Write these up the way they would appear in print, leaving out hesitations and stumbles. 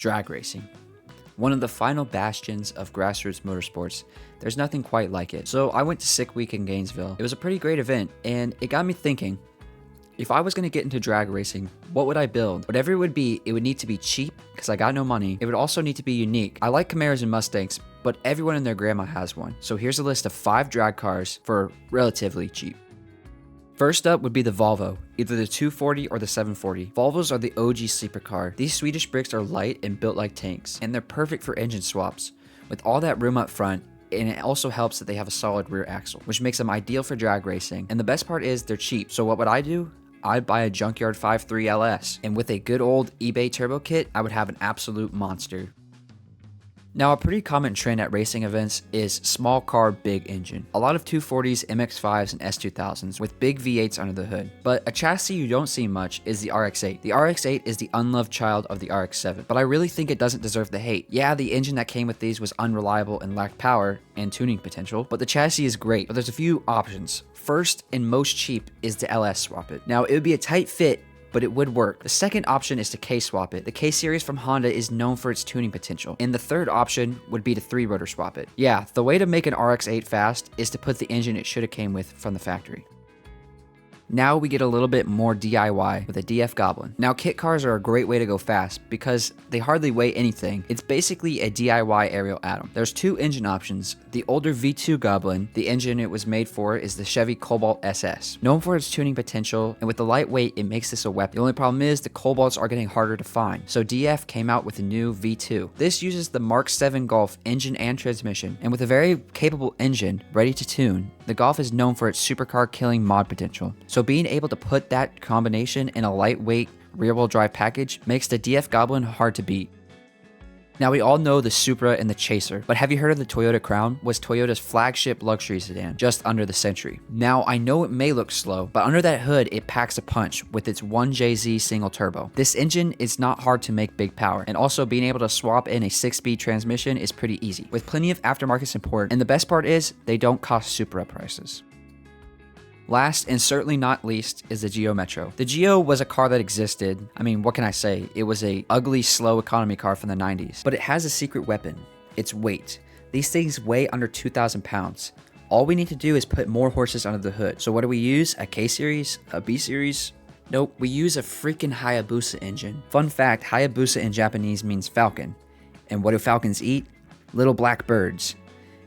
Drag racing. One of the final bastions of grassroots motorsports. There's nothing quite like it. So I went to Sick Week in Gainesville. It was a pretty great event, and it got me thinking, if I was going to get into drag racing, what would I build? Whatever it would be, it would need to be cheap because I got no money. It would also need to be unique. I like Camaros and Mustangs, but everyone and their grandma has one. So here's a list of 5 drag cars for relatively cheap. First up would be the Volvo, either the 240 or the 740. Volvos are the OG sleeper car. These Swedish bricks are light and built like tanks, and they're perfect for engine swaps. With all that room up front, and it also helps that they have a solid rear axle, which makes them ideal for drag racing. And the best part is they're cheap. So what would I do? I'd buy a junkyard 5.3 LS, and with a good old eBay turbo kit, I would have an absolute monster. Now, a pretty common trend at racing events is small car, big engine. A lot of 240s, MX-5s, and S2000s with big V8s under the hood. But a chassis you don't see much is the RX-8. The RX-8 is the unloved child of the RX-7, but I really think it doesn't deserve the hate. Yeah, the engine that came with these was unreliable and lacked power and tuning potential, but the chassis is great. But there's a few options. First and most cheap is to LS swap it. Now, it would be a tight fit, but it would work. The second option is to K-swap it. The K-series from Honda is known for its tuning potential. And the third option would be to 3-rotor swap it. Yeah, the way to make an RX-8 fast is to put the engine it should have came with from the factory. Now we get a little bit more DIY with a DF Goblin. Now kit cars are a great way to go fast because they hardly weigh anything. It's basically a DIY aerial atom. There's 2 engine options. The older V2 Goblin, the engine it was made for is the Chevy Cobalt SS. Known for its tuning potential, and with the lightweight, it makes this a weapon. The only problem is the Cobalts are getting harder to find. So DF came out with a new V2. This uses the Mark 7 Golf engine and transmission, and with a very capable engine ready to tune, the Golf is known for its supercar killing mod potential. So being able to put that combination in a lightweight rear-wheel drive package makes the DF Goblin hard to beat. Now we all know the Supra and the Chaser, but have you heard of the Toyota Crown? Was Toyota's flagship luxury sedan, just under the Century. Now I know it may look slow, but under that hood it packs a punch with its 1JZ single turbo. This engine is not hard to make big power, and also being able to swap in a 6-speed transmission is pretty easy, with plenty of aftermarket support, and the best part is they don't cost Supra prices. Last and certainly not least is the Geo Metro. The Geo was a car that existed. I mean, what can I say? It was a ugly, slow economy car from the 90s. But it has a secret weapon. Its weight. These things weigh under 2,000 pounds. All we need to do is put more horses under the hood. So what do we use? A K-series? A B-series? Nope, we use a freaking Hayabusa engine. Fun fact, Hayabusa in Japanese means falcon. And what do falcons eat? Little black birds.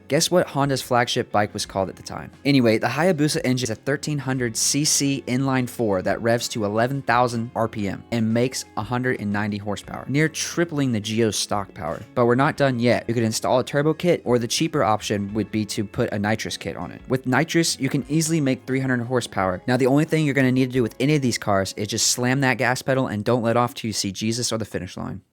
Guess what Honda's flagship bike was called at the time? Anyway, the Hayabusa engine is a 1300cc inline 4 that revs to 11,000 RPM and makes 190 horsepower, near tripling the Geo's stock power. But we're not done yet. You could install a turbo kit, or the cheaper option would be to put a nitrous kit on it. With nitrous, you can easily make 300 horsepower. Now the only thing you're going to need to do with any of these cars is just slam that gas pedal and don't let off till you see Jesus or the finish line.